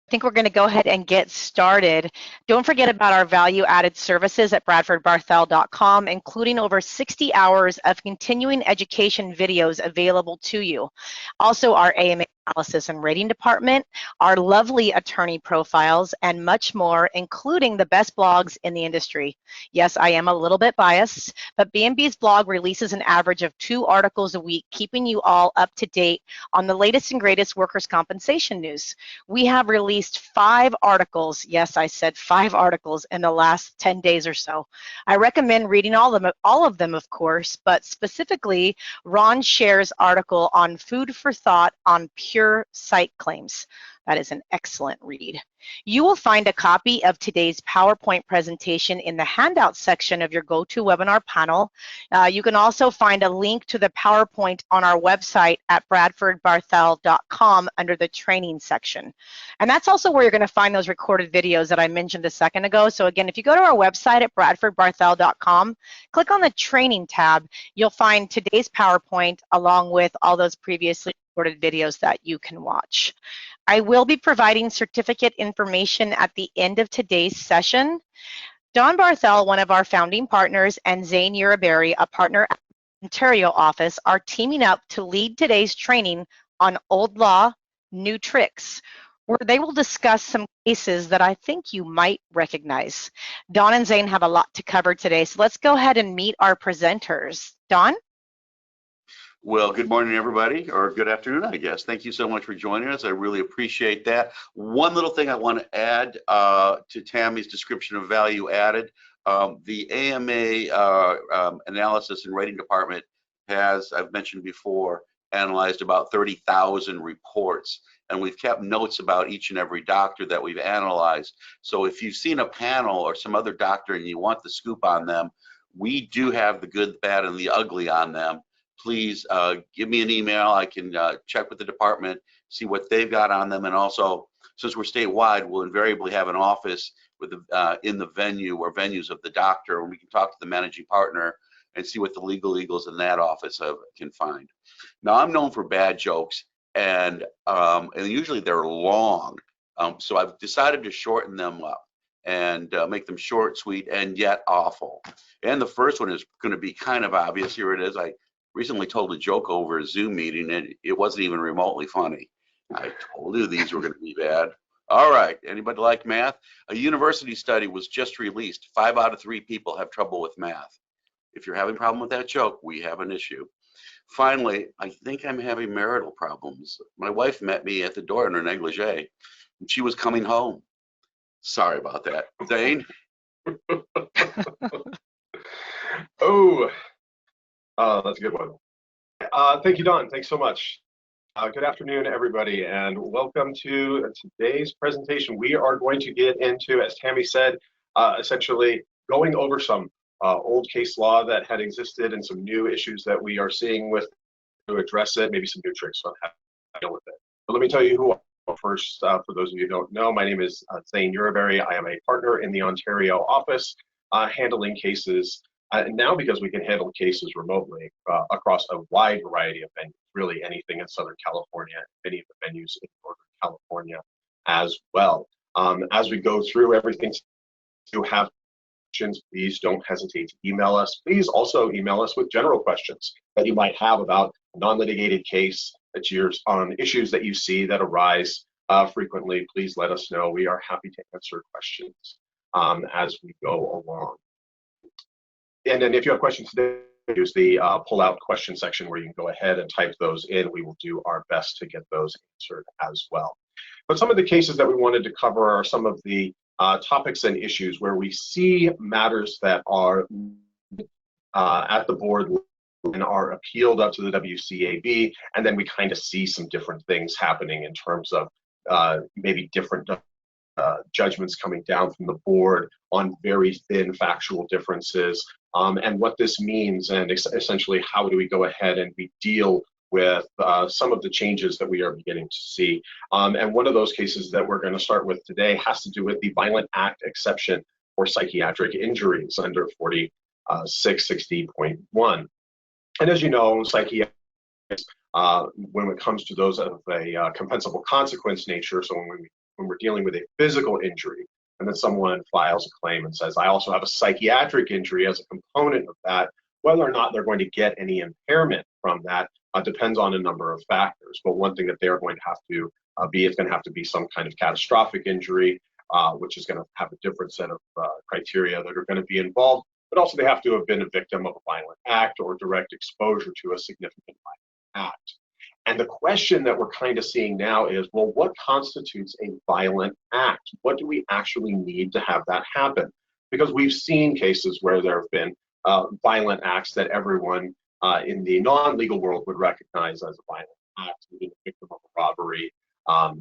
I think we're going to go ahead and get started. Don't forget about our value-added services at bradfordbarthel.com, including over 60 hours of continuing education videos available to you. Also, our AMA analysis and rating department, our lovely attorney profiles, and much more, including the best blogs in the industry. Yes, I am a little bit biased, but B&B's blog releases an average of 2 articles a week, keeping you all up to date on the latest and greatest workers' compensation news. We have released 5 articles, yes, I said 5 articles in the last 10 days or so. I recommend reading all of them, of course, but specifically Ron Scher's article on food for thought on pure site claims. That is an excellent read. You will find a copy of today's PowerPoint presentation in the handout section of your GoToWebinar panel. You can also find a link to the PowerPoint on our website at bradfordbarthel.com under the training section. And that's also where you're going to find those recorded videos that I mentioned a second ago. So again, if you go to our website at bradfordbarthel.com, click on the training tab, you'll find today's PowerPoint along with all those previously recorded videos that you can watch. I will be providing certificate information at the end of today's session. Don Barthel, one of our founding partners, and Zane Uribarri, a partner at the Ontario office, are teaming up to lead today's training on old law, new tricks, where they will discuss some cases that I think you might recognize. Don and Zane have a lot to cover today, so let's go ahead and meet our presenters. Don? Well, good morning, everybody, or good afternoon, I guess. Thank you so much for joining us. I really appreciate that. One little thing I want to add to Tammy's description of value added. The AMA analysis and rating department has, I've mentioned before, analyzed about 30,000 reports, and we've kept notes about each and every doctor that we've analyzed. So if you've seen a panel or some other doctor and you want the scoop on them, we do have the good, the bad, and the ugly on them. Please give me an email. I can check with the department, see what they've got on them, and also, since we're statewide, we'll invariably have an office with in the venue or venues of the doctor, and we can talk to the managing partner and see what the legal eagles in that office can find. Now, I'm known for bad jokes, and usually they're long, so I've decided to shorten them up and make them short, sweet, and yet awful. And the first one is going to be kind of obvious. Here it is. I recently told a joke over a Zoom meeting, and it wasn't even remotely funny. I told you these were going to be bad. All right, anybody like math? A university study was just released. 5 out of 3 people have trouble with math. If you're having a problem with that joke, we have an issue. Finally, I think I'm having marital problems. My wife met me at the door in her negligee, and she was coming home. Sorry about that. Zane? That's a good one. Thank you, Don. Thanks so much. Good afternoon, everybody, and welcome to today's presentation. We are going to get into, as Tammy said, essentially going over some old case law that had existed and some new issues that we are seeing with to address it, maybe some new tricks on how to deal with it. But let me tell you who I am first. For those of you who don't know, my name is Zane Uribarri. I am a partner in the Ontario office handling cases. Now, because we can handle cases remotely across a wide variety of venues, really anything in Southern California, many of the venues in Northern California as well. As we go through everything, to have questions, please don't hesitate to email us. Please also email us with general questions that you might have about a non-litigated case, that you're on issues that you see that arise frequently. Please let us know. We are happy to answer questions as we go along. And then if you have questions today, use the pull-out question section where you can go ahead and type those in. We will do our best to get those answered as well. But some of the cases that we wanted to cover are some of the topics and issues where we see matters that are at the board and are appealed up to the WCAB, and then we kind of see some different things happening in terms of maybe different judgments coming down from the board on very thin factual differences, and what this means, and essentially how do we go ahead and we deal with some of the changes that we are beginning to see. And one of those cases that we're going to start with today has to do with the violent act exception for psychiatric injuries under 4660.1. And as you know, psychiatric, when it comes to those of a compensable consequence nature, so when we when we're dealing with a physical injury, and then someone files a claim and says, I also have a psychiatric injury as a component of that, whether or not they're going to get any impairment from that depends on a number of factors. But one thing that they're going to have to it's going to have to be some kind of catastrophic injury, which is going to have a different set of criteria that are going to be involved. But also they have to have been a victim of a violent act or direct exposure to a significant violent act. And the question that we're kind of seeing now is, well, what constitutes a violent act? What do we actually need to have that happen? Because we've seen cases where there have been violent acts that everyone in the non-legal world would recognize as a violent act, being a victim of a robbery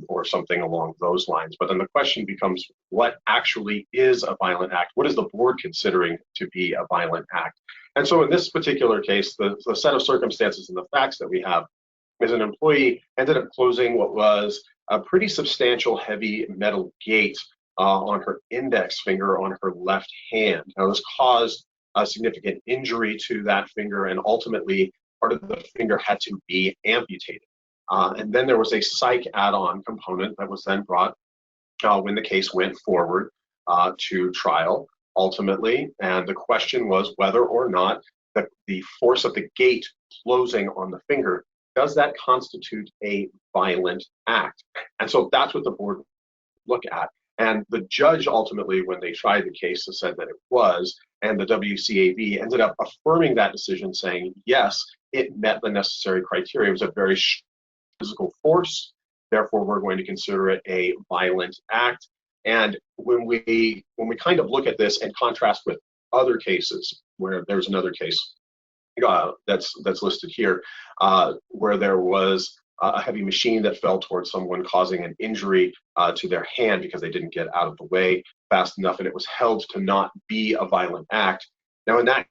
or something along those lines. But then the question becomes, what actually is a violent act? What is the board considering to be a violent act? And so in this particular case, the set of circumstances and the facts that we have is an employee ended up closing what was a pretty substantial heavy metal gate on her index finger on her left hand. Now, this caused a significant injury to that finger, and ultimately part of the finger had to be amputated. And then there was a psych add-on component that was then brought when the case went forward to trial ultimately. And the question was whether or not the force of the gate closing on the finger, does that constitute a violent act? And so that's what the board look at. And the judge ultimately, when they tried the case, said that it was, and the WCAB ended up affirming that decision, saying, yes, it met the necessary criteria. It was a very physical force, therefore we're going to consider it a violent act. And when we kind of look at this and contrast with other cases, where there's another case that's listed here, where there was a heavy machine that fell towards someone, causing an injury to their hand because they didn't get out of the way fast enough, and it was held to not be a violent act. Now, in that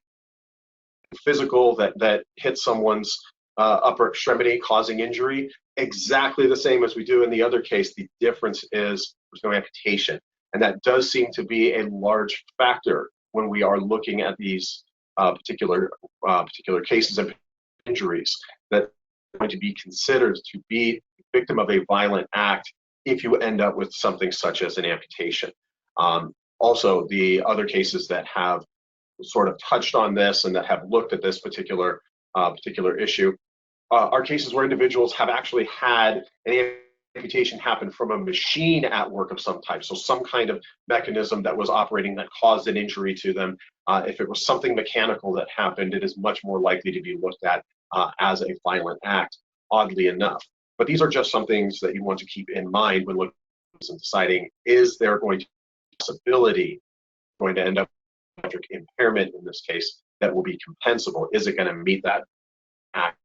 physical that hit someone's upper extremity, causing injury, exactly the same as we do in the other case. The difference is there's no amputation, and that does seem to be a large factor when we are looking at these particular cases and injuries that are going to be considered to be victim of a violent act if you end up with something such as an amputation. Also, the other cases that have sort of touched on this and that have looked at this particular issue are cases where individuals have actually had an amputation happen from a machine at work of some type. So some kind of mechanism that was operating that caused an injury to them. If it was something mechanical that happened, it is much more likely to be looked at as a violent act, oddly enough. But these are just some things that you want to keep in mind when looking and deciding, is there going to be a possibility going to end up with electric impairment in this case that will be compensable? Is it going to meet that act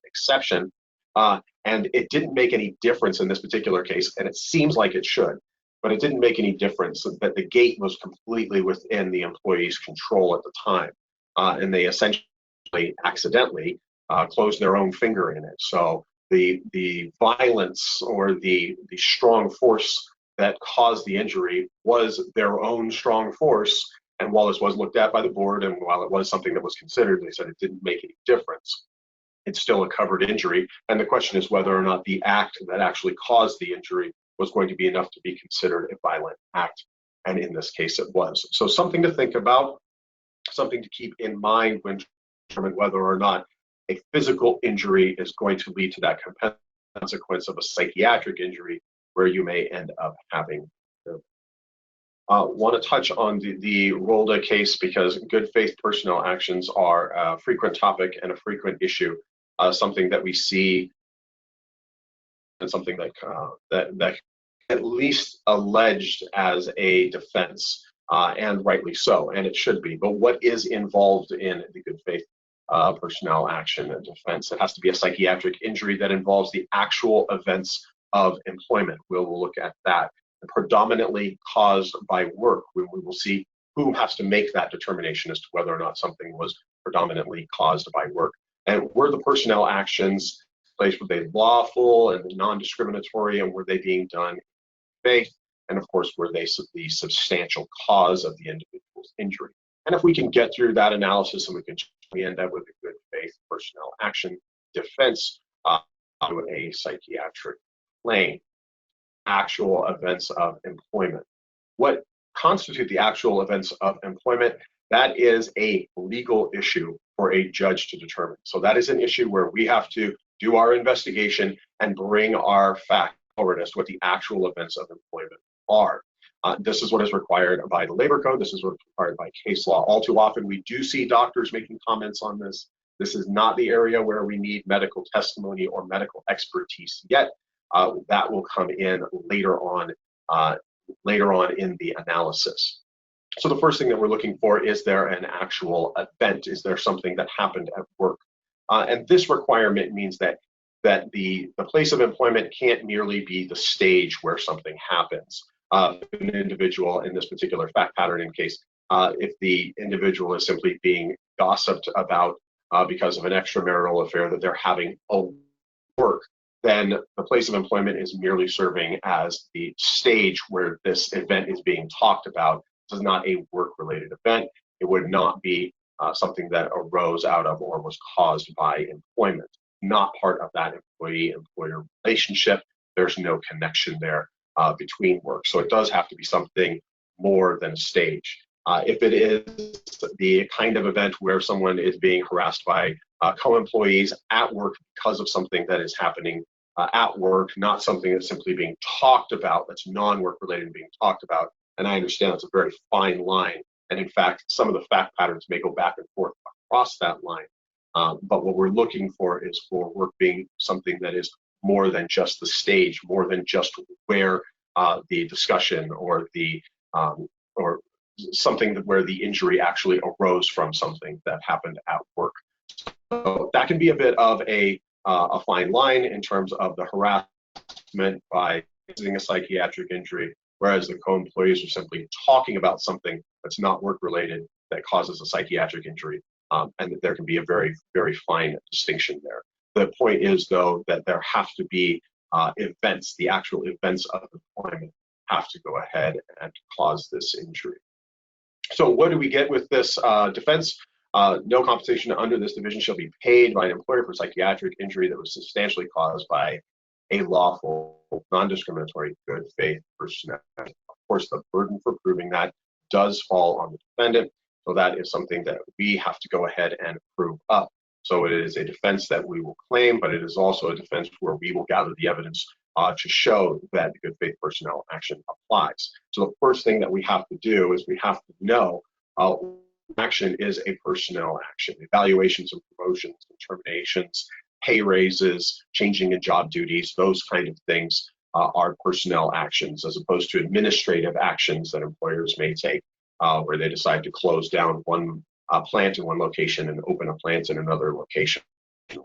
exception? And it didn't make any difference in this particular case, and it seems like it should, but it didn't make any difference that the gate was completely within the employee's control at the time, and they essentially accidentally closed their own finger in it. So the violence or the strong force that caused the injury was their own strong force. And while this was looked at by the board, and while it was something that was considered, they said it didn't make any difference. It's still a covered injury. And the question is whether or not the act that actually caused the injury was going to be enough to be considered a violent act. And in this case, it was. So something to think about, something to keep in mind when determining whether or not a physical injury is going to lead to that consequence of a psychiatric injury where you may end up having. Want to touch on the Rolda case because good faith personnel actions are a frequent topic and a frequent issue, something that we see and something that at least alleged as a defense, and rightly so, and it should be. But what is involved in the good faith personnel action and defense? It has to be a psychiatric injury that involves the actual events of employment. We'll look at that. Predominantly caused by work. We will see who has to make that determination as to whether or not something was predominantly caused by work. And were the personnel actions placed, were they lawful and non-discriminatory, and were they being done in faith? And of course, were they the substantial cause of the individual's injury? And if we can get through that analysis and we end up with a good faith personnel action defense to a psychiatric claim. actual events of employment. What constitute the actual events of employment? That is a legal issue for a judge to determine. So that is an issue where we have to do our investigation and bring our fact forward as to what the actual events of employment are. This is what is required by the labor code. This is what is required by case law. All too often, we do see doctors making comments on this. This is not the area where we need medical testimony or medical expertise yet. That will come in later on in the analysis. So the first thing that we're looking for, is there an actual event? Is there something that happened at work? And this requirement means that the place of employment can't merely be the stage where something happens. An individual in this particular fact pattern in case, if the individual is simply being gossiped about because of an extramarital affair that they're having at work, then the place of employment is merely serving as the stage where this event is being talked about. This is not a work-related event. It would not be something that arose out of or was caused by employment. Not part of that employee-employer relationship. There's no connection there between work. So it does have to be something more than a stage. If it is the kind of event where someone is being harassed by co-employees at work because of something that is happening at work, not something that's simply being talked about, that's non-work related and being talked about, and I understand that's a very fine line. And in fact, some of the fact patterns may go back and forth across that line. But what we're looking for is for work being something that is more than just the stage, more than just where the discussion or the or something where the injury actually arose from something that happened at work. So that can be a bit of a fine line in terms of the harassment by visiting a psychiatric injury, whereas the co-employees are simply talking about something that's not work-related that causes a psychiatric injury, and that there can be a very, very fine distinction there. The point is, though, that there have to be events, the actual events of employment have to go ahead and cause this injury. So what do we get with this defense? No compensation under this division shall be paid by an employer for psychiatric injury that was substantially caused by a lawful, non-discriminatory, good faith personnel. Of course, the burden for proving that does fall on the defendant. So that is something that we have to go ahead and prove up. So it is a defense that we will claim, but it is also a defense where we will gather the evidence to show that the good faith personnel action applies. So the first thing that we have to do is we have to know action is a personnel action. Evaluations and promotions and terminations, pay raises, changing in job duties, those kind of things are personnel actions, as opposed to administrative actions that employers may take, where they decide to close down one plant in one location and open a plant in another location,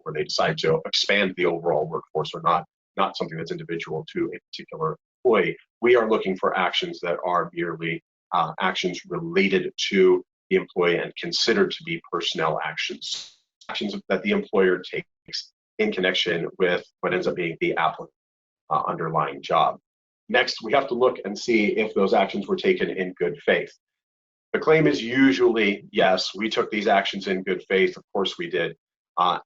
where they decide to expand the overall workforce, or not something that's individual to a particular employee. We are looking for actions that are merely actions related to the employee and considered to be personnel actions, actions that the employer takes in connection with what ends up being the applicant underlying job. Next, we have to look and see if those actions were taken in good faith. The claim is usually, yes, we took these actions in good faith, of course we did.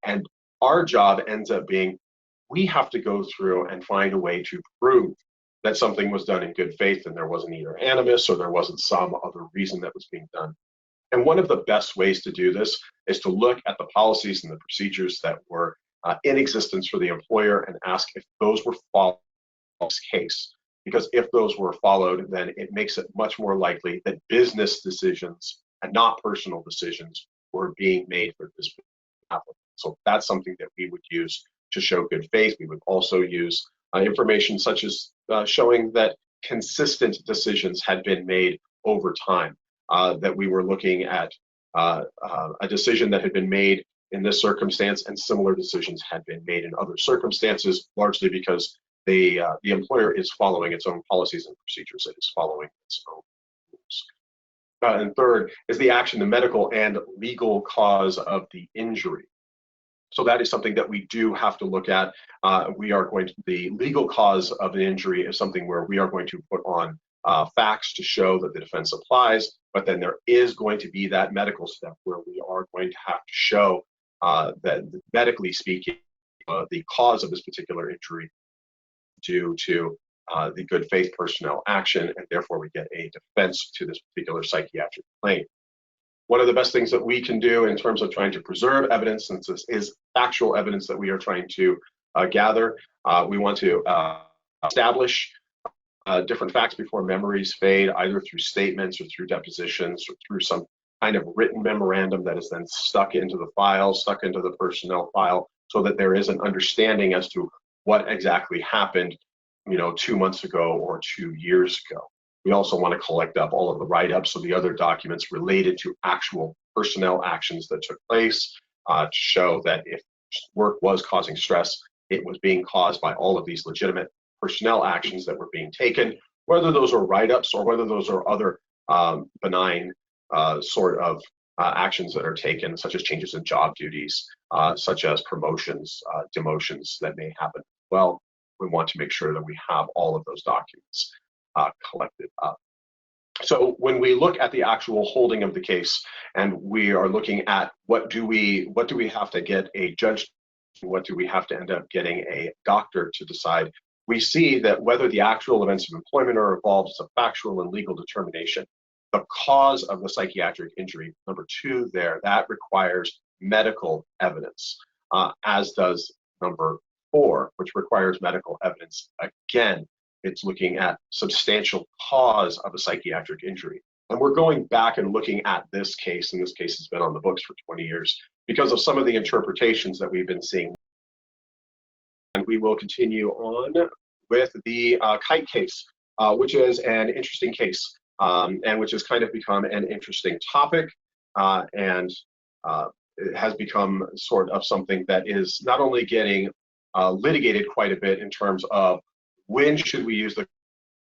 And our job ends up being, we have to go through and find a way to prove that something was done in good faith and there wasn't either animus or there wasn't some other reason that was being done. And one of the best ways to do this is to look at the policies and the procedures that were in existence for the employer and ask if those were followed in this case. Because if those were followed, then it makes it much more likely that business decisions and not personal decisions were being made for this applicant. So that's something that we would use to show good faith. We would also use information such as showing that consistent decisions had been made over time, that we were looking at a decision that had been made in this circumstance and similar decisions had been made in other circumstances, largely because the employer is following its own policies and procedures. It is following its own rules. And third is the action, the medical and legal cause of the injury. So that is something that we do have to look at. The legal cause of the injury is something where we are going to put on facts to show that the defense applies, but then there is going to be that medical step where we are going to have to show that medically speaking, the cause of this particular injury due to the good faith personnel action, and therefore we get a defense to this particular psychiatric claim. One of the best things that we can do in terms of trying to preserve evidence, since this is factual evidence that we are trying to gather, we want to establish different facts before memories fade, either through statements or through depositions or through some kind of written memorandum that is then stuck into the file, stuck into the personnel file, so that there is an understanding as to what exactly happened, 2 months ago or 2 years ago. We also want to collect up all of the write-ups of the other documents related to actual personnel actions that took place to show that if work was causing stress, it was being caused by all of these legitimate personnel actions that were being taken, whether those are write-ups or whether those are other benign sort of actions that are taken, such as changes in job duties, such as promotions, demotions that may happen. Well, we want to make sure that we have all of those documents collected up. So when we look at the actual holding of the case, and we are looking at what do we have to get a judge, what do we have to end up getting a doctor to decide, we see that whether the actual events of employment are involved is a factual and legal determination. The cause of the psychiatric injury, number 2 there, that requires medical evidence, as does number 4, which requires medical evidence. Again, it's looking at substantial cause of a psychiatric injury. And we're going back and looking at this case, and this case has been on the books for 20 years, because of some of the interpretations that we've been seeing. And we will continue on with the Kite case, which is an interesting case, and which has kind of become an interesting topic, and it has become sort of something that is not only getting litigated quite a bit in terms of when should we use the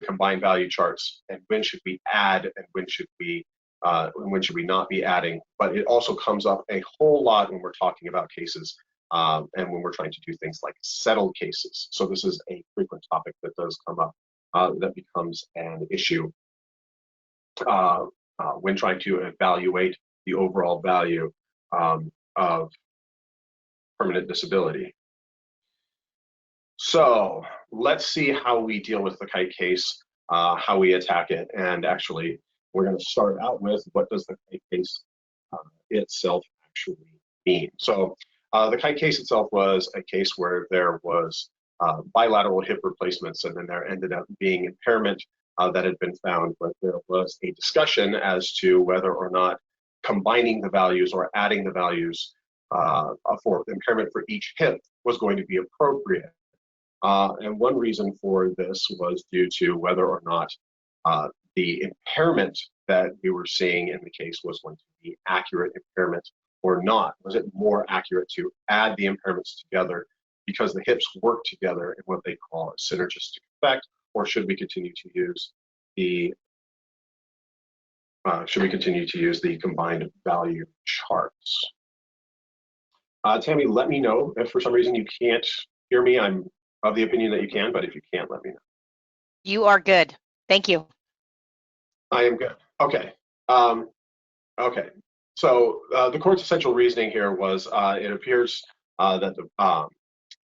combined value charts, and when should we add, and when should we not be adding, but it also comes up a whole lot when we're talking about cases and when we're trying to do things like settled cases. So this is a frequent topic that does come up, that becomes an issue when trying to evaluate the overall value of permanent disability. So let's see how we deal with the Kite case, how we attack it, and actually we're going to start out with what does the Kite case itself actually mean. So the Kite case itself was a case where there was bilateral hip replacements, and then there ended up being impairment that had been found, but there was a discussion as to whether or not combining the values or adding the values for impairment for each hip was going to be appropriate. And one reason for this was due to whether or not the impairment that we were seeing in the case was going to be accurate impairment or not. Was it more accurate to add the impairments together because the hips work together in what they call a synergistic effect, or should we continue to use the combined value charts? Tammy, let me know if for some reason you can't hear me. I'm of the opinion that you can, but if you can't, let me know. You are good. Thank you. I am good. Okay. Okay. So the court's essential reasoning here was it appears that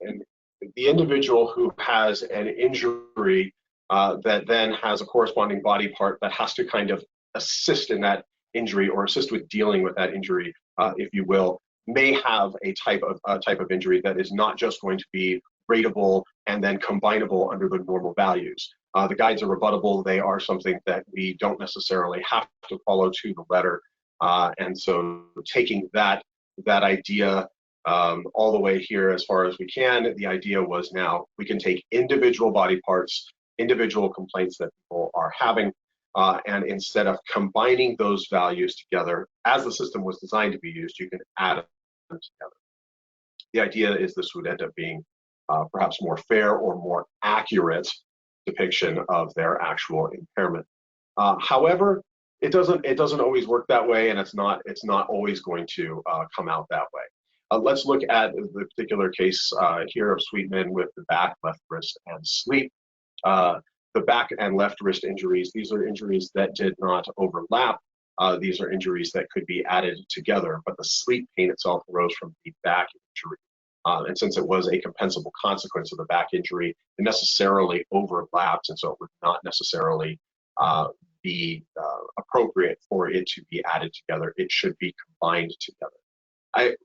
the individual who has an injury that then has a corresponding body part that has to kind of assist in that injury or assist with dealing with that injury, if you will, may have a type of injury that is not just going to be rateable and then combinable under the normal values. The guides are rebuttable. They are something that we don't necessarily have to follow to the letter. And so taking that idea all the way here as far as we can, the idea was now we can take individual body parts, individual complaints that people are having, and instead of combining those values together as the system was designed to be used, you can add them together. The idea is this would end up being perhaps more fair or more accurate depiction of their actual impairment. However, it doesn't always work that way, and it's not always going to come out that way. Let's look at the particular case here of Sweetman with the back, left wrist, and sleep. The back and left wrist injuries, these are injuries that did not overlap. These are injuries that could be added together, but the sleep pain itself arose from the back injury. And since it was a compensable consequence of the back injury, it necessarily overlapped, and so it would not necessarily be appropriate for it to be added together. It should be combined together.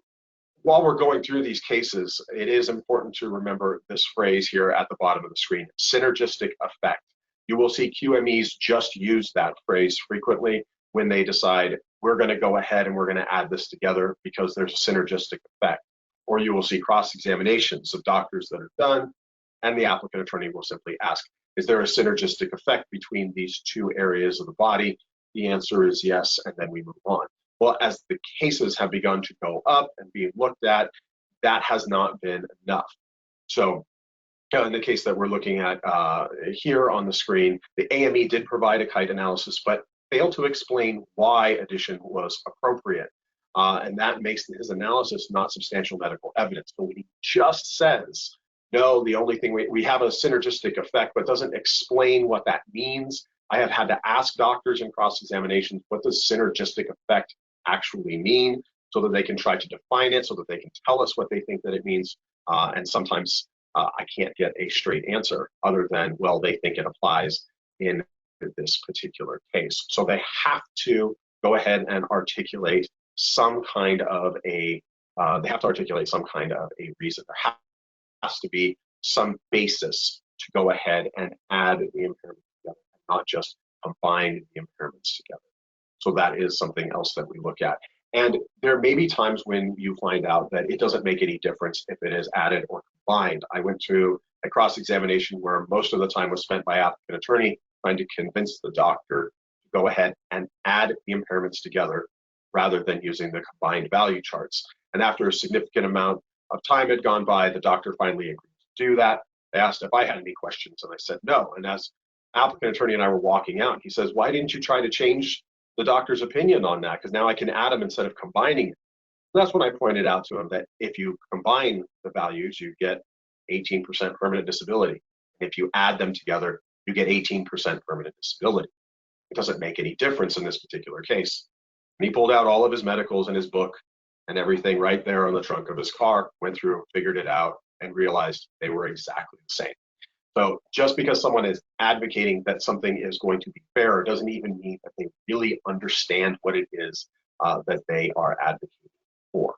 While we're going through these cases, it is important to remember this phrase here at the bottom of the screen, synergistic effect. You will see QMEs just use that phrase frequently when they decide we're going to go ahead and we're going to add this together because there's a synergistic effect. Or you will see cross-examinations of doctors that are done, and the applicant attorney will simply ask, is there a synergistic effect between these two areas of the body? The answer is yes, and then we move on. Well, as the cases have begun to go up and being looked at, that has not been enough. So in the case that we're looking at here on the screen, the AME did provide a Kite analysis, but failed to explain why addition was appropriate. And that makes his analysis not substantial medical evidence. But when he just says, no, the only thing we have a synergistic effect, but doesn't explain what that means, I have had to ask doctors in cross-examinations, what does synergistic effect actually mean, so that they can try to define it, so that they can tell us what they think that it means. And sometimes I can't get a straight answer other than, well, they think it applies in this particular case. So they have to go ahead and articulate some kind of a, reason. There has to be some basis to go ahead and add the impairments together, not just combine the impairments together. So that is something else that we look at. And there may be times when you find out that it doesn't make any difference if it is added or combined. I went through a cross-examination where most of the time was spent by applicant attorney trying to convince the doctor to go ahead and add the impairments together rather than using the combined value charts. And after a significant amount of time had gone by, the doctor finally agreed to do that. They asked if I had any questions, and I said no. And as applicant attorney and I were walking out, he says, why didn't you try to change the doctor's opinion on that? Because now I can add them instead of combining. That's when I pointed out to him that if you combine the values, you get 18% permanent disability. If you add them together, you get 18% permanent disability. It doesn't make any difference in this particular case. And he pulled out all of his medicals and his book and everything right there on the trunk of his car, went through, figured it out, and realized they were exactly the same. So just because someone is advocating that something is going to be fair doesn't even mean that they really understand what it is that they are advocating for.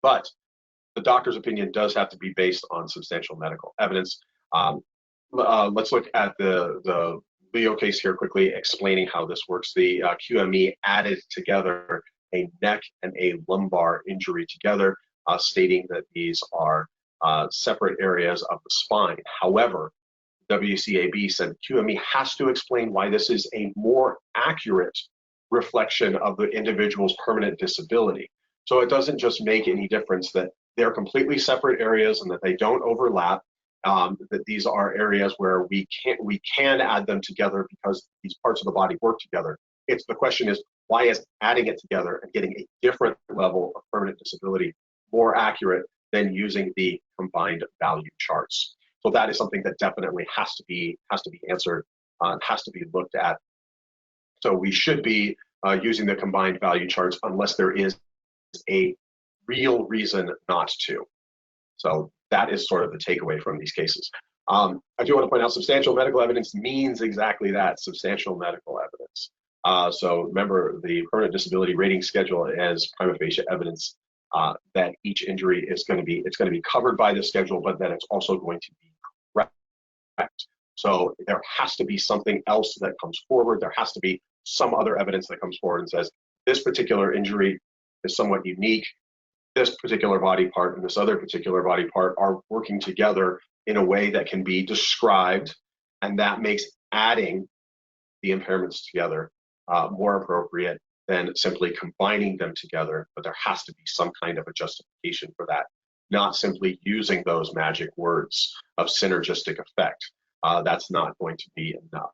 But the doctor's opinion does have to be based on substantial medical evidence. Let's look at the Leo case here quickly, explaining how this works. The QME added together a neck and a lumbar injury together, stating that these are separate areas of the spine. However, WCAB said QME has to explain why this is a more accurate reflection of the individual's permanent disability. So it doesn't just make any difference that they're completely separate areas and that they don't overlap, that these are areas where we can add them together because these parts of the body work together. The question is, why is adding it together and getting a different level of permanent disability more accurate than using the combined value charts? So that is something that definitely has to be answered, has to be looked at. So we should be using the combined value charts unless there is a real reason not to. So that is sort of the takeaway from these cases. I do want to point out substantial medical evidence means exactly that, substantial medical evidence. So remember, the permanent disability rating schedule as prima facie evidence that each injury is going to be covered by the schedule, but that it's also going to be correct. So there has to be something else that comes forward. There has to be some other evidence that comes forward and says this particular injury is somewhat unique. This particular body part and this other particular body part are working together in a way that can be described, and that makes adding the impairments together more appropriate than simply combining them together. But there has to be some kind of a justification for that, not simply using those magic words of synergistic effect. That's not going to be enough.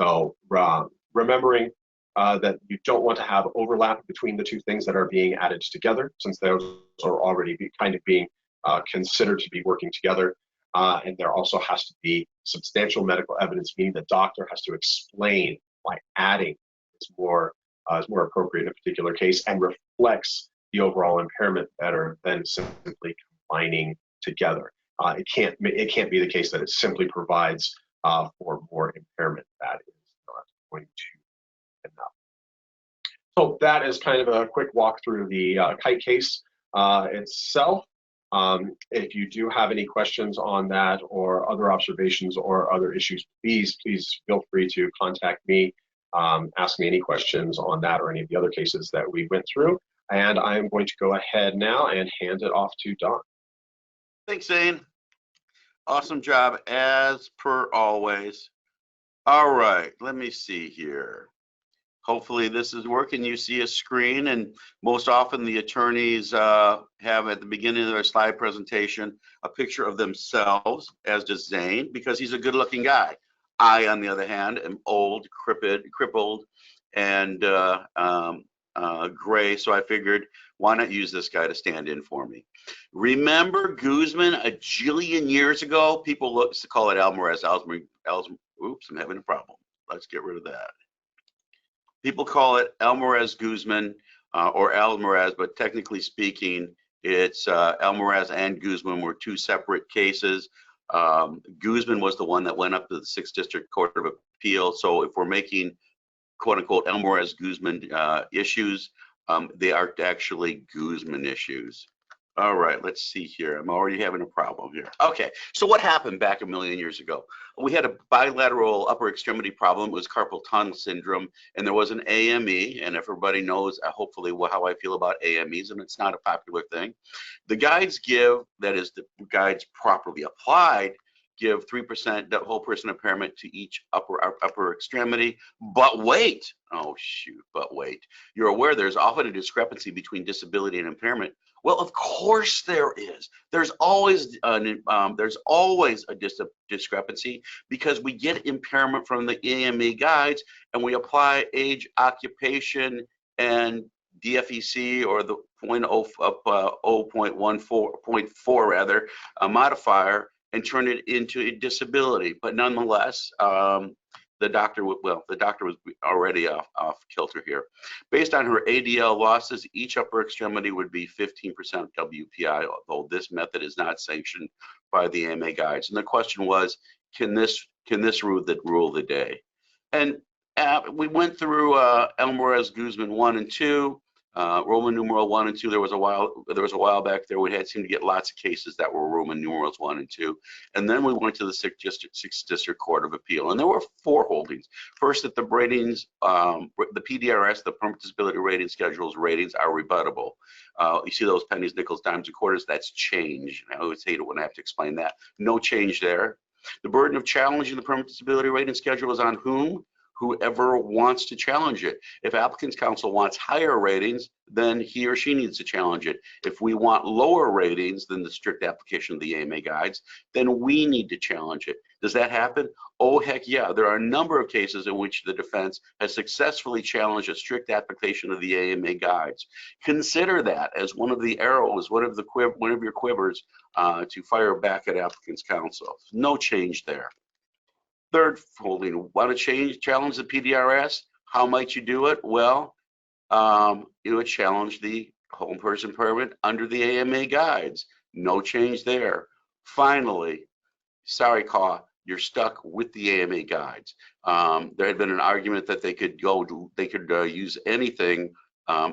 So remembering that you don't want to have overlap between the two things that are being added together, since those are already being considered to be working together. And there also has to be substantial medical evidence, meaning the doctor has to explain why adding is more appropriate in a particular case and reflects the overall impairment better than simply combining together. It can't be the case that it simply provides for more impairment. That is not going to enough. So that is kind of a quick walk through the Kite case itself. If you do have any questions on that or other observations or other issues, please feel free to contact me, ask me any questions on that or any of the other cases that we went through. And I'm going to go ahead now and hand it off to Don. Thanks, Zane. Awesome job, as per always. All right, let me see here. Hopefully this is working. You see a screen, and most often the attorneys have at the beginning of their slide presentation a picture of themselves, as does Zane, because he's a good-looking guy. I, on the other hand, am old, crippled, and gray, so I figured, why not use this guy to stand in for me? Remember Guzman a jillion years ago? People used to call it Almaraz. Oops, I'm having a problem. Let's get rid of that. People call it Almaraz Guzman or Almaraz, but technically speaking, it's Almaraz and Guzman were two separate cases. Guzman was the one that went up to the 6th District Court of Appeal. So if we're making quote unquote Almaraz Guzman issues, they are actually Guzman issues. All right, let's see here. I'm already having a problem here. Okay, so what happened back a million years ago? We had a bilateral upper extremity problem. It was carpal tunnel syndrome, and there was an AME, and if everybody knows hopefully how I feel about AMEs, and it's not a popular thing. The guides give, that is the guides properly applied, give 3% whole person impairment to each upper extremity. But wait, oh shoot, but wait. You're aware there's often a discrepancy between disability and impairment. Well, of course there is. There's always a discrepancy because we get impairment from the AME guides and we apply age, occupation, and DFEC, or the 0.4 rather, a modifier, and turn it into a disability. But nonetheless, the doctor was already off kilter here. Based on her ADL losses, each upper extremity would be 15% WPI, although this method is not sanctioned by the AMA guides. And the question was, can this rule the day? And we went through Almaraz Guzman 1 and 2. Roman numeral 1 and 2. There was a while back there we seemed to get lots of cases that were Roman numerals 1 and 2, and then we went to the 6th District Court of Appeal, and there were 4 holdings. First, that the ratings, the PDRS, the permanent disability rating schedules ratings, are rebuttable. You see those pennies, nickels, dimes, and quarters? That's change. I always hate it when I have to explain that. No change there. The burden of challenging the permanent disability rating schedule is on whom? Whoever wants to challenge it. If applicant's counsel wants higher ratings, then he or she needs to challenge it. If we want lower ratings than the strict application of the AMA guides, then we need to challenge it. Does that happen? Oh, heck yeah. There are a number of cases in which the defense has successfully challenged a strict application of the AMA guides. Consider that as one of the arrows, one of your quivers to fire back at applicant's counsel. No change there. Third holding, want to challenge the PDRS? How might you do it? Well, you would challenge the whole person impairment under the AMA guides. No change there. Finally, sorry, Caw, you're stuck with the AMA guides. There had been an argument that they could use anything,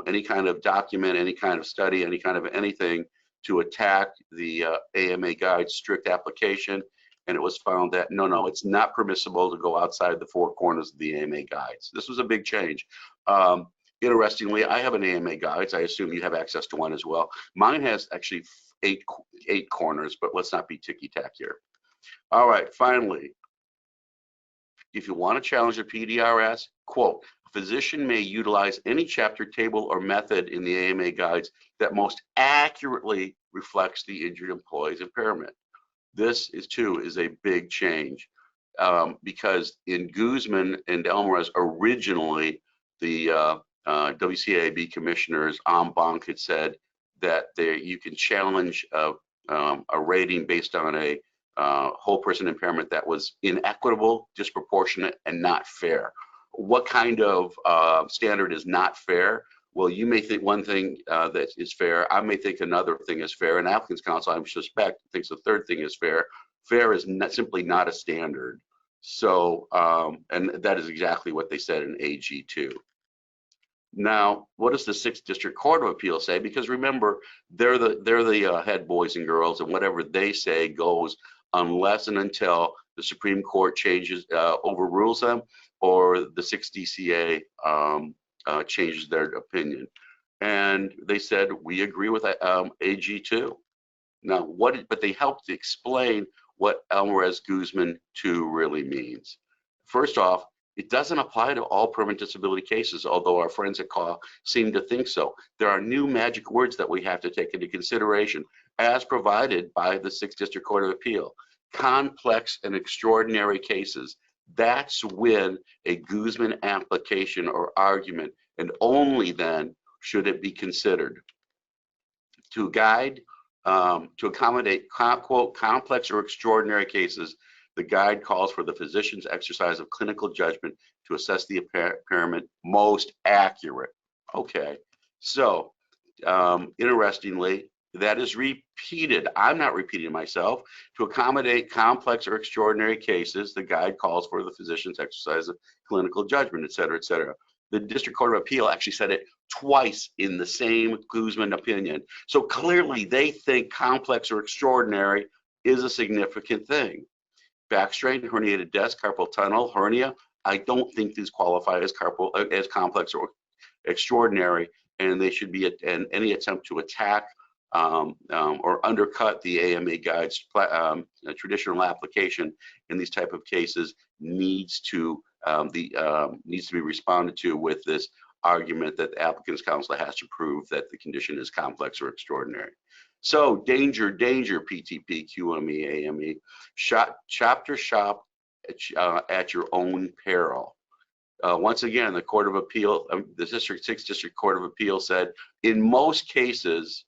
any kind of document, any kind of study, any kind of anything to attack the AMA guides strict application. And it was found that no, it's not permissible to go outside the 4 corners of the AMA guides. This was a big change. Interestingly, I have an AMA guides. I assume you have access to one as well. Mine has actually 8 corners, but let's not be ticky-tack here. All right, finally, if you want to challenge the PDRS, quote, a physician may utilize any chapter, table, or method in the AMA guides that most accurately reflects the injured employee's impairment. This is a big change because in Guzman and Almaraz, originally the WCAB commissioners en banc had said that you can challenge a rating based on a whole person impairment that was inequitable, disproportionate, and not fair. What kind of standard is not fair? Well, you may think one thing that is fair, I may think another thing is fair, and applicants counsel, I suspect, thinks the third thing is fair. Fair is simply not a standard. So, and that is exactly what they said in AG2. Now, what does the 6th District Court of Appeal say? Because remember, they're the head boys and girls, and whatever they say goes unless and until the Supreme Court overrules them, or the 6th DCA changes their opinion. And they said, we agree with AG2. Now, but they helped to explain what Almaraz Guzman 2 really means. First off, it doesn't apply to all permanent disability cases, although our friends at CAW seem to think so. There are new magic words that we have to take into consideration as provided by the 6th District Court of Appeal. Complex and extraordinary cases. That's when a Guzman application or argument, and only then should it be considered. To guide, to accommodate, quote, complex or extraordinary cases, the guide calls for the physician's exercise of clinical judgment to assess the impairment most accurate. Okay, so interestingly, that is repeated. I'm not repeating myself. To accommodate complex or extraordinary cases, the guide calls for the physician's exercise of clinical judgment, et cetera, et cetera. The District Court of Appeal actually said it twice in the same Guzman opinion. So clearly they think complex or extraordinary is a significant thing. Back strain, herniated disc, carpal tunnel, hernia, I don't think these qualify as complex or extraordinary, and they should be, and any attempt to attack or undercut the AMA guide's traditional application in these type of cases needs to be responded to with this argument that the applicant's counsel has to prove that the condition is complex or extraordinary. So danger, danger, PTP, QME, AME, chapter shop at your own peril. Once again, the Court of Appeal, the 6th District Court of Appeal said, in most cases,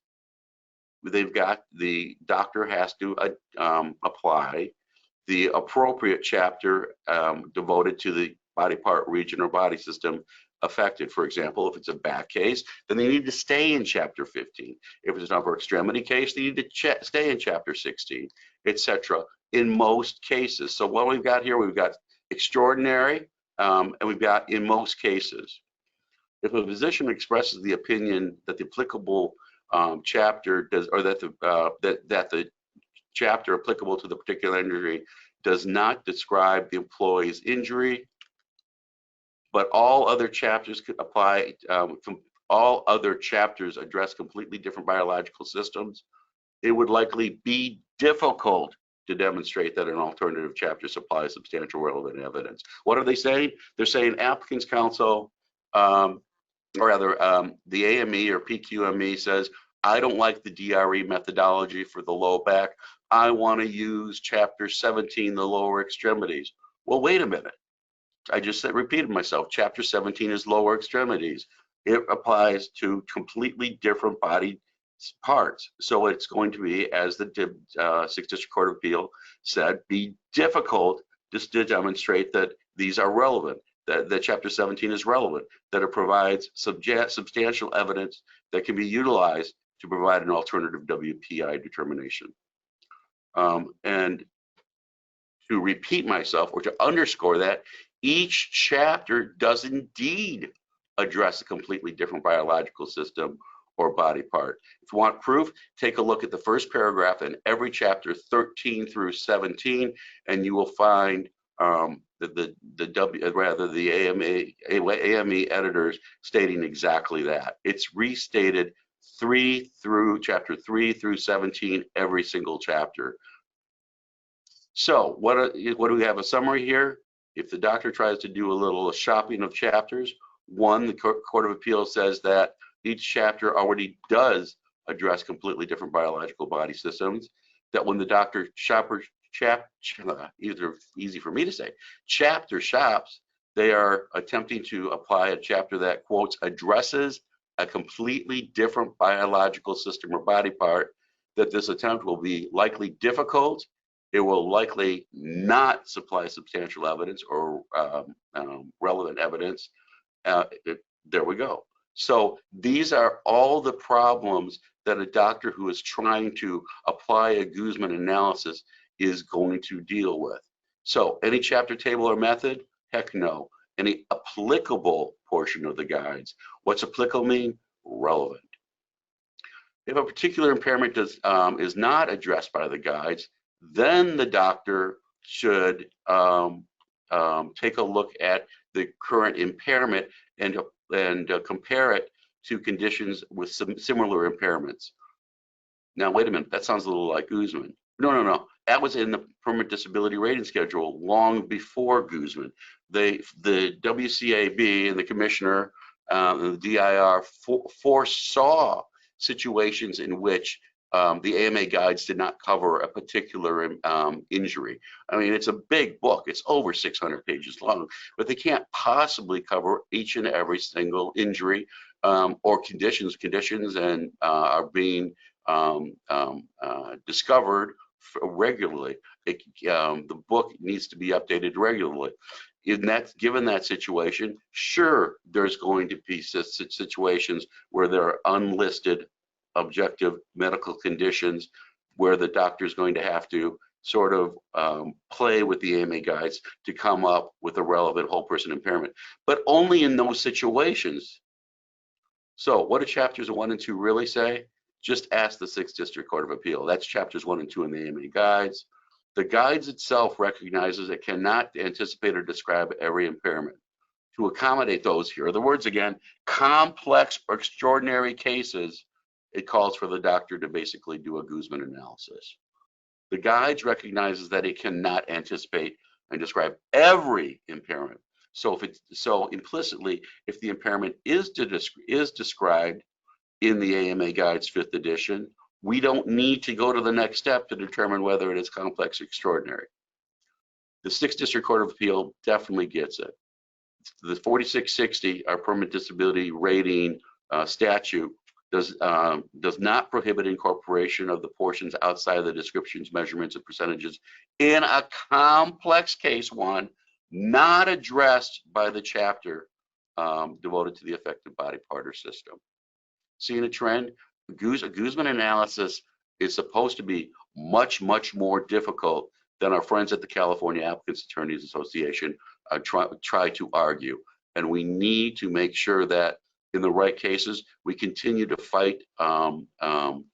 the doctor has to apply the appropriate chapter devoted to the body part, region, or body system affected. For example, if it's a back case, then they need to stay in chapter 15. If it's an upper extremity case, they need to stay in chapter 16, etc. in most cases. So what we've got here, we've got extraordinary, and we've got in most cases. If a physician expresses the opinion that the applicable chapter does, or that the chapter applicable to the particular injury does not describe the employee's injury, but all other chapters could apply, all other chapters address completely different biological systems, it would likely be difficult to demonstrate that an alternative chapter supplies substantial relevant evidence. What are they saying? They're saying applicants counsel, or rather the AME or PQME says, I don't like the DRE methodology for the low back. I want to use chapter 17, the lower extremities. Well, wait a minute. I just repeated myself. Chapter 17 is lower extremities. It applies to completely different body parts. So it's going to be, as the 6th District Court of Appeal said, be difficult just to demonstrate that these are relevant, that chapter 17 is relevant, that it provides substantial evidence that can be utilized to provide an alternative WPI determination. And to repeat myself, or to underscore that, each chapter does indeed address a completely different biological system or body part. If you want proof, take a look at the first paragraph in every chapter 13 through 17, and you will find the AME editors stating exactly that. It's restated chapter 3 through 17, every single chapter. So what do we have? A summary here. If the doctor tries to do a little shopping of chapters, one, the Court of Appeal says that each chapter already does address completely different biological body systems, that when the doctor either easy for me to say, chapter shops, they are attempting to apply a chapter that, quotes, addresses a completely different biological system or body part, that this attempt will be likely difficult. It will likely not supply substantial evidence or relevant evidence. There we go. So these are all the problems that a doctor who is trying to apply a Guzman analysis is going to deal with. So any chapter, table, or method? Heck no. Any applicable portion of the guides. What's applicable mean? Relevant. If a particular impairment is not addressed by the guides, then the doctor should take a look at the current impairment and compare it to conditions with some similar impairments. Now, wait a minute, that sounds a little like Guzman. No. That was in the permanent disability rating schedule long before Guzman. The WCAB and the commissioner and the DIR foresaw situations in which the AMA guides did not cover a particular injury. I mean, it's a big book. It's over 600 pages long, but they can't possibly cover each and every single injury or conditions and are being discovered regularly. The book needs to be updated regularly. Given that situation, sure, there's going to be situations where there are unlisted objective medical conditions where the doctor is going to have to sort of play with the AMA guides to come up with a relevant whole person impairment, but only in those situations. So what do chapters 1 and 2 really say? Just ask the 6th District Court of Appeal. That's chapters 1 and 2 in the AMA guides. The guides itself recognizes it cannot anticipate or describe every impairment. To accommodate those, here are the words again, complex or extraordinary cases, it calls for the doctor to basically do a Guzman analysis. The guides recognizes that it cannot anticipate and describe every impairment. So implicitly, if the impairment is described in the AMA Guides 5th edition, we don't need to go to the next step to determine whether it is complex or extraordinary. The 6th District Court of Appeal definitely gets it. The 4660, our permanent disability rating statute, does not prohibit incorporation of the portions outside of the descriptions, measurements, and percentages in a complex case one not addressed by the chapter devoted to the affected body part or system. Seeing a trend? A Guzman analysis is supposed to be much more difficult than our friends at the California Applicants Attorneys Association try to argue. And we need to make sure that in the right cases, we continue to fight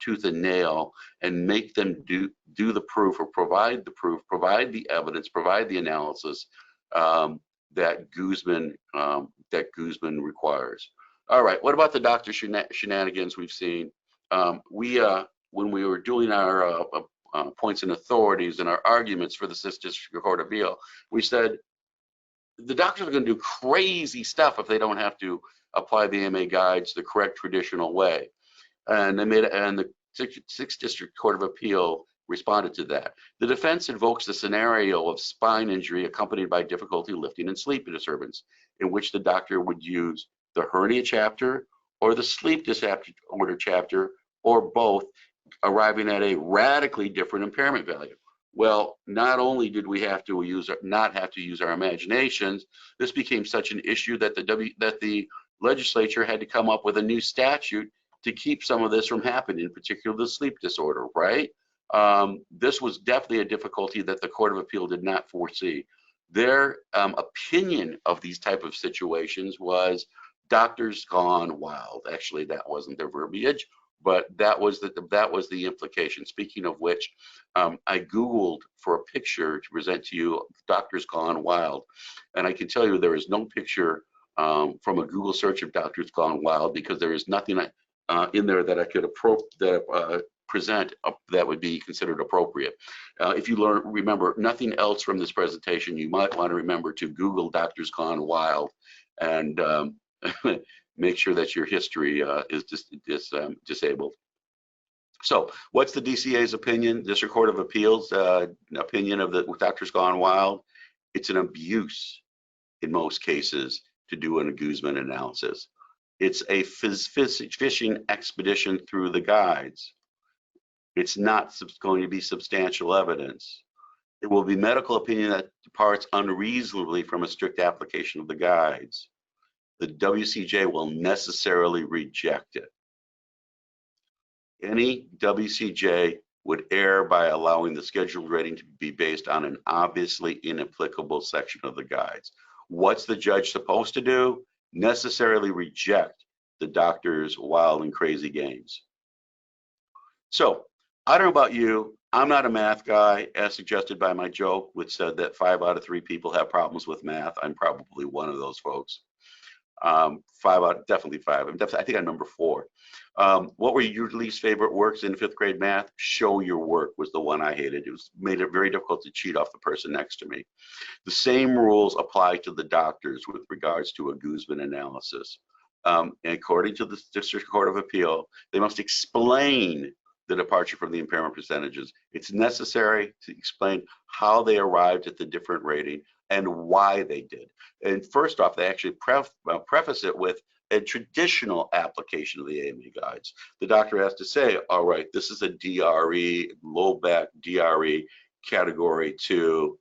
tooth and nail and make them do the proof or provide the proof, provide the evidence, provide the analysis that Guzman requires. All right, what about the doctor shenanigans we've seen? When we were doing our points and authorities and our arguments for the 6th District Court of Appeal, we said the doctors are going to do crazy stuff if they don't have to apply the AMA guides the correct traditional way. And the 6th District Court of Appeal responded to that. The defense invokes the scenario of spine injury accompanied by difficulty lifting and sleep disturbance, in which the doctor would use the hernia chapter or the sleep disorder chapter or both, arriving at a radically different impairment value. Well, not only did we not have to use our imaginations, this became such an issue that the legislature had to come up with a new statute to keep some of this from happening, in particular the sleep disorder, right? This was definitely a difficulty that the Court of Appeal did not foresee. Their opinion of these type of situations was doctors gone wild. Actually, that wasn't their verbiage, but that was the implication. Speaking of which, I Googled for a picture to present to you, doctors gone wild, and I can tell you there is no picture from a Google search of doctors gone wild, because there is nothing in there that I could present that would be considered appropriate. If you remember nothing else from this presentation, you might want to remember to Google doctors gone wild and make sure that your history is disabled. So what's the DCA's opinion, District Court of Appeals opinion of the doctors gone wild? It's an abuse in most cases to do a Guzman analysis. It's a fishing expedition through the guides. It's not going to be substantial evidence. It will be medical opinion that departs unreasonably from a strict application of the guides. the WCJ will necessarily reject it. Any WCJ would err by allowing the scheduled rating to be based on an obviously inapplicable section of the guides. What's the judge supposed to do? Necessarily reject the doctor's wild and crazy games. So, I don't know about you, I'm not a math guy, as suggested by my joke, which said that 5 out of 3 people have problems with math. I'm probably one of those folks. Definitely 5. I think I'm number 4. What were your least favorite works in 5th grade math? Show your work was the one I hated. It made it very difficult to cheat off the person next to me. The same rules apply to the doctors with regards to a Guzman analysis. According to the District Court of Appeal, they must explain the departure from the impairment percentages. It's necessary to explain how they arrived at the different rating and why they did. And first off, they actually preface it with a traditional application of the AMA guides. The doctor has to say, all right, this is a DRE, low back DRE category 2.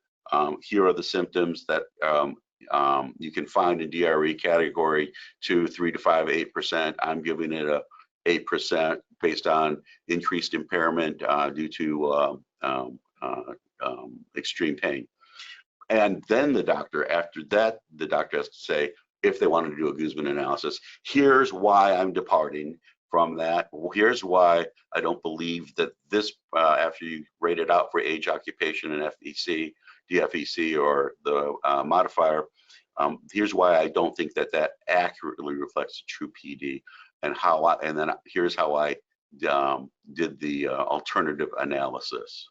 Here are the symptoms that you can find in DRE category 2, 3 to 5, 8%. I'm giving it a 8% based on increased impairment due to extreme pain. And then the doctor, after that, the doctor has to say, if they wanted to do a Guzman analysis, here's why I'm departing from that. Here's why I don't believe that this, after you rate it out for age, occupation, and FEC, DFEC, or the modifier, here's why I don't think that that accurately reflects the true PD, and then here's how I did the alternative analysis.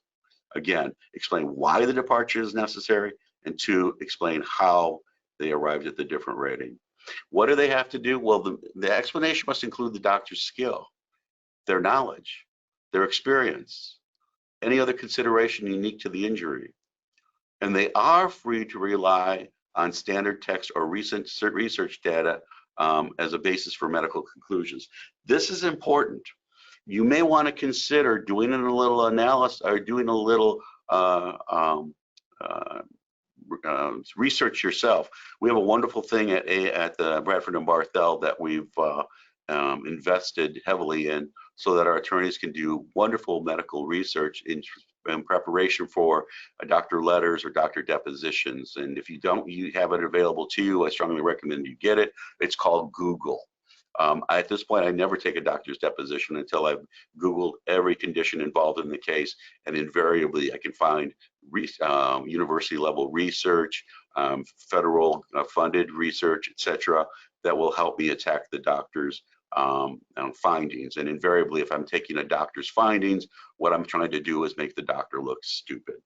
Again, explain why the departure is necessary, and 2, explain how they arrived at the different rating. What do they have to do? Well, the explanation must include the doctor's skill, their knowledge, their experience, any other consideration unique to the injury. And they are free to rely on standard text or recent research data as a basis for medical conclusions. This is important. You may want to consider doing a little analysis or doing a little research yourself. We have a wonderful thing at the Bradford and Barthel that we've invested heavily in, so that our attorneys can do wonderful medical research in preparation for doctor letters or doctor depositions. And if you have it available to you, I strongly recommend you get it. It's called Google. At this point, I never take a doctor's deposition until I've Googled every condition involved in the case, and invariably I can find university level research, federal funded research, etc., that will help me attack the doctor's findings. And invariably, if I'm taking a doctor's findings, what I'm trying to do is make the doctor look stupid.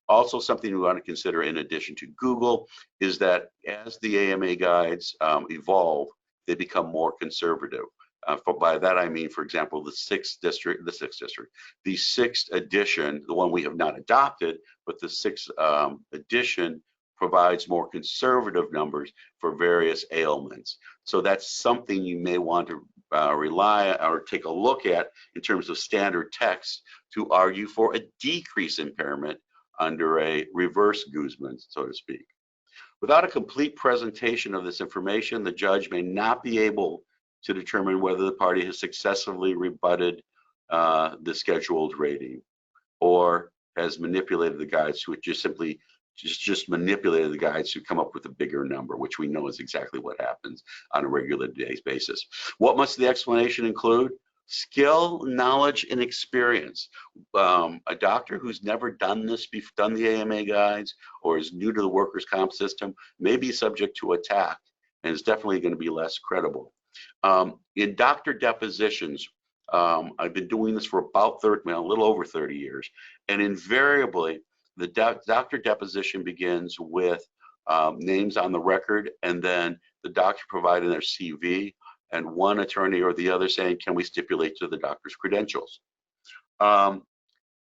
Also, something we want to consider in addition to Google is that as the AMA guides evolve, they become more conservative. By that I mean, for example, the 6th edition, the one we have not adopted, but the 6th edition provides more conservative numbers for various ailments. So that's something you may want to rely on or take a look at in terms of standard text to argue for a decrease impairment under a reverse Guzman, so to speak. Without a complete presentation of this information, the judge may not be able to determine whether the party has successfully rebutted the scheduled rating, or has manipulated the guides to just manipulated the guides to come up with a bigger number, which we know is exactly what happens on a regular basis. What must the explanation include? Skill, knowledge, and experience. A doctor who's never done the AMA guides, or is new to the workers' comp system, may be subject to attack, and is definitely going to be less credible. In doctor depositions, I've been doing this for about a little over 30 years, and invariably, the doctor deposition begins with names on the record, and then the doctor providing their CV, and one attorney or the other saying, can we stipulate to the doctor's credentials? And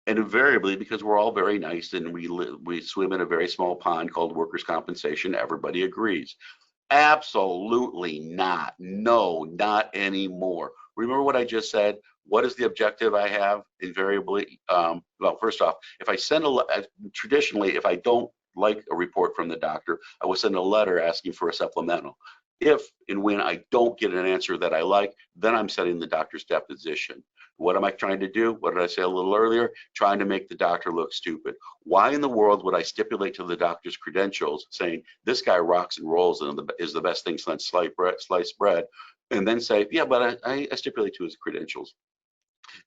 invariably, because we're all very nice and we swim in a very small pond called workers' compensation, everybody agrees. Absolutely not. No, not anymore. Remember what I just said? What is the objective I have? Invariably, well, first off, if I send traditionally, if I don't like a report from the doctor, I will send a letter asking for a supplemental. If and when I don't get an answer that I like, then I'm setting the doctor's deposition. What am I trying to do? What did I say a little earlier? Trying to make the doctor look stupid. Why in the world would I stipulate to the doctor's credentials saying this guy rocks and rolls and is the best thing since sliced bread, and then say, yeah, but I stipulate to his credentials?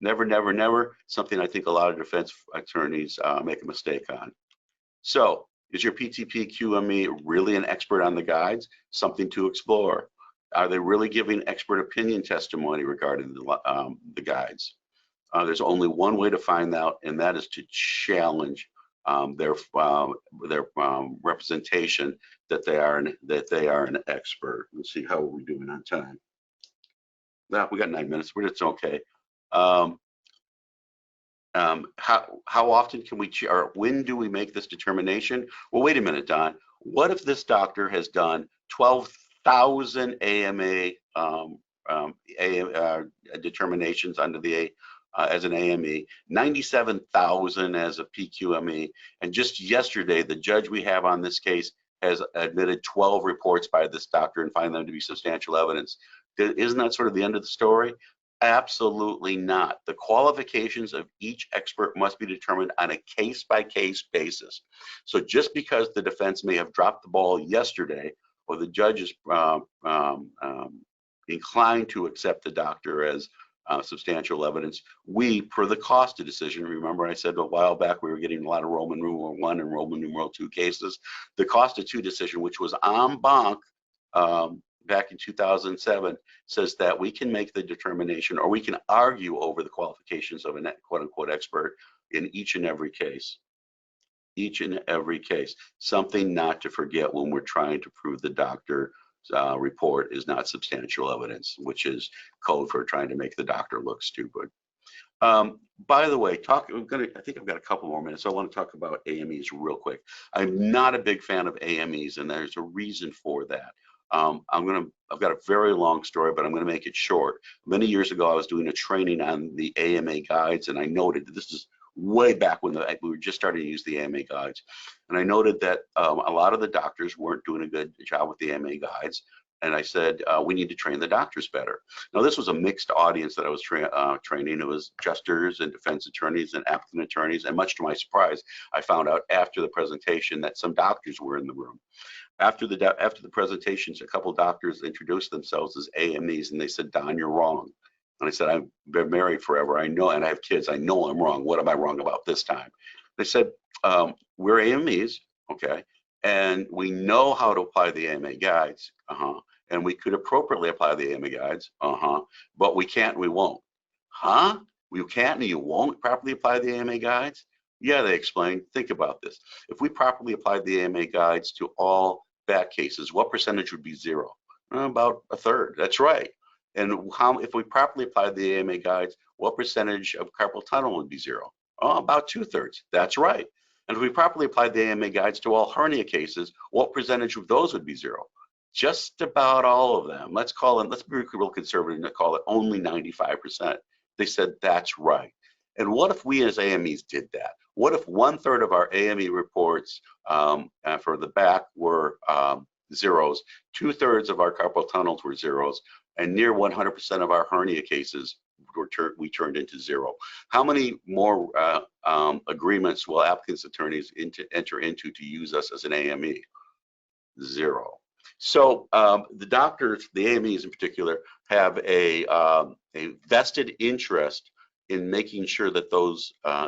Never, never, never. Something I think a lot of defense attorneys make a mistake on. So, is your PTP QME really an expert on the guides? Something to explore. Are they really giving expert opinion testimony regarding the guides? There's only one way to find out, and that is to challenge their representation that they are an expert. Let's see, how are we doing on time? Well, we got 9 minutes, but it's okay. How often can we, or when do we make this determination? Well, wait a minute, Don. What if this doctor has done 12,000 AMA determinations under the as an AME, 97,000 as a PQME, and just yesterday, the judge we have on this case has admitted 12 reports by this doctor and find them to be substantial evidence. Isn't that sort of the end of the story? Absolutely not. The qualifications of each expert must be determined on a case-by-case basis. So just because the defense may have dropped the ball yesterday, or the judge is inclined to accept the doctor as substantial evidence, we, per the Costa decision, remember I said a while back we were getting a lot of Roman numeral I and Roman numeral II cases, the Costa II decision, which was en banc back in 2007, says that we can make the determination, or we can argue over the qualifications of a quote-unquote expert in each and every case. Each and every case. Something not to forget when we're trying to prove the doctor's report is not substantial evidence, which is code for trying to make the doctor look stupid. By the way, I think I've got a couple more minutes. So I want to talk about AMEs real quick. I'm not a big fan of AMEs, and there's a reason for that. I've got a very long story, but I'm going to make it short. Many years ago, I was doing a training on the AMA guides, and I noted that this is way back when we were just starting to use the AMA guides. And I noted that a lot of the doctors weren't doing a good job with the AMA guides. And I said, we need to train the doctors better. Now, this was a mixed audience that I was training. It was justers and defense attorneys and applicant attorneys. And much to my surprise, I found out after the presentation that some doctors were in the room. After the presentations, a couple doctors introduced themselves as AMEs, and they said, Don, you're wrong. And I said, I've been married forever. I know, and I have kids. I know I'm wrong. What am I wrong about this time? They said, we're AMEs, okay, and we know how to apply the AMA guides, and we could appropriately apply the AMA guides, but we can't and we won't. Huh? You can't and you won't properly apply the AMA guides? Yeah, they explained. Think about this. If we properly applied the AMA guides to all back cases, what percentage would be zero? About a third. That's right. And if we properly applied the AMA guides, what percentage of carpal tunnel would be zero? Oh, about 2/3. That's right. And if we properly applied the AMA guides to all hernia cases, what percentage of those would be zero? Just about all of them. Let's be real conservative and call it only 95%. They said that's right. And what if we as AMEs did that? What if 1/3 of our AME reports for the back were zeros, 2/3 of our carpal tunnels were zeros, and near 100% of our hernia cases we turned into zero? How many more agreements will applicants' attorneys enter into to use us as an AME? Zero. So the doctors, the AMEs in particular, have a vested interest in making sure that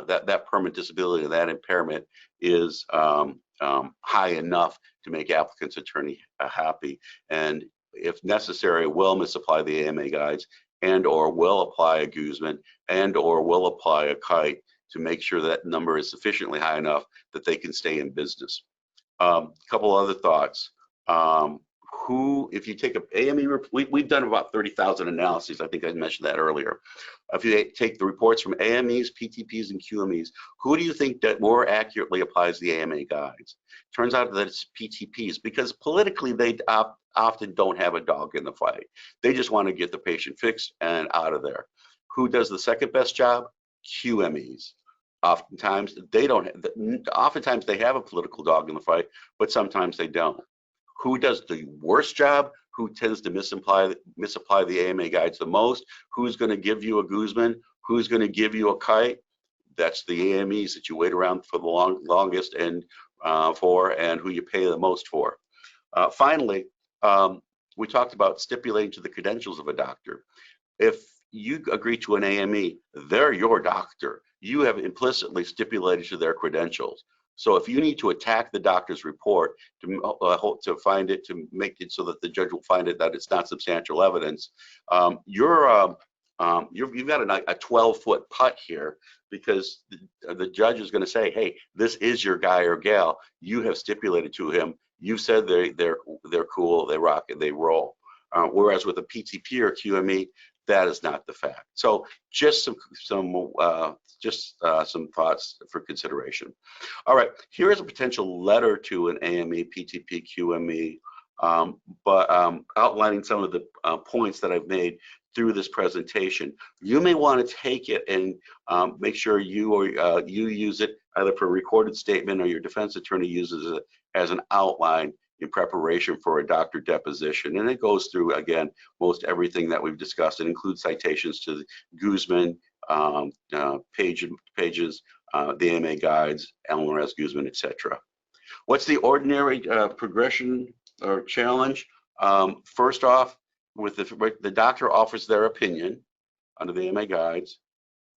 that permanent disability, that impairment is high enough to make applicants' attorney happy, and if necessary, will misapply the AMA guides and or will apply a Guzman and or will apply a Kite to make sure that number is sufficiently high enough that they can stay in business. Couple other thoughts. If you take a AME, we've done about 30,000 analyses. I think I mentioned that earlier. If you take the reports from AMEs, PTPs, and QMEs, who do you think that more accurately applies the AMA guides? Turns out that it's PTPs, because politically they often don't have a dog in the fight. They just want to get the patient fixed and out of there. Who does the second best job? QMEs. Oftentimes they don't. Oftentimes they have a political dog in the fight, but sometimes they don't. Who does the worst job? who tends to misapply the AMA guides the most, who's going to give you a Guzman, who's going to give you a Kite. That's the AMEs that you wait around for the longest and who you pay the most for. Finally, we talked about stipulating to the credentials of a doctor. If you agree to an AME, they're your doctor. You have implicitly stipulated to their credentials. So if you need to attack the doctor's report to find it, to make it so that the judge will find it that it's not substantial evidence, you've got a 12-foot putt here, because the judge is going to say, hey, this is your guy or gal. You have stipulated to him. You said they're cool, they rock, and they roll. Whereas with a PTP or QME, that is not the fact. So just some thoughts for consideration. All right, here is a potential letter to an AME, PTP, QME, outlining some of the points that I've made through this presentation. You may want to take it and make sure you use it either for a recorded statement, or your defense attorney uses it as an outline in preparation for a doctor deposition. And it goes through, again, most everything that we've discussed. It includes citations to the Guzman pages, the AMA guides, Almaraz, Guzman, etc. What's the ordinary progression or challenge? First off, with the doctor offers their opinion under the AMA guides.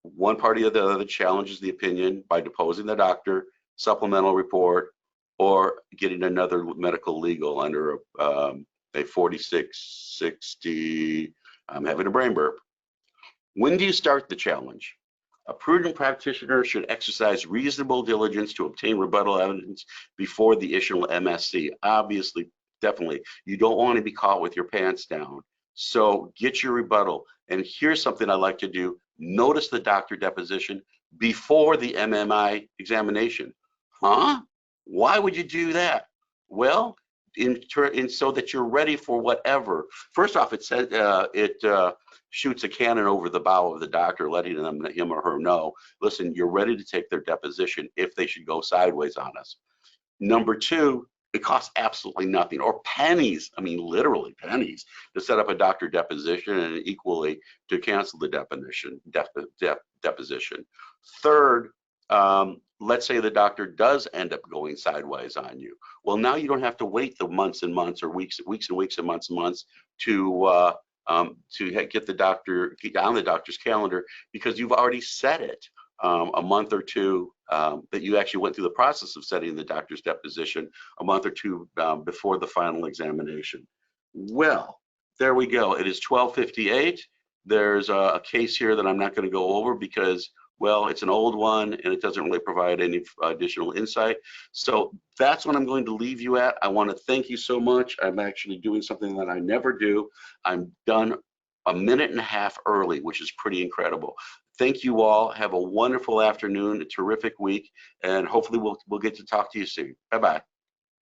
One party or the other challenges the opinion by deposing the doctor, supplemental report, or getting another medical legal under a 4660. I'm having a brain burp. When do you start the challenge? A prudent practitioner should exercise reasonable diligence to obtain rebuttal evidence before the issue of MSC. Obviously, definitely, you don't want to be caught with your pants down. So get your rebuttal. And here's something I like to do. Notice the doctor deposition before the MMI examination. Huh? Why would you do that? Well, so that you're ready for whatever. First off, it says it shoots a cannon over the bow of the doctor, letting him or her know, listen, you're ready to take their deposition if they should go sideways on us. Number two, it costs absolutely nothing, or pennies, I mean literally pennies, to set up a doctor deposition, and equally to cancel the deposition. Third, let's say the doctor does end up going sideways on you. Well, now you don't have to wait the months and months, or weeks and weeks and months and months to get the doctor on the doctor's calendar, because you've already set it a month or two that you actually went through the process of setting the doctor's deposition a month or two before the final examination. Well, there we go. It is 12:58. There's a case here that I'm not going to go over because, well, it's an old one and it doesn't really provide any additional insight. So that's what I'm going to leave you at. I want to thank you so much. I'm actually doing something that I never do. I'm done a minute and a half early, which is pretty incredible. Thank you all. Have a wonderful afternoon, a terrific week, and hopefully we'll get to talk to you soon. Bye-bye.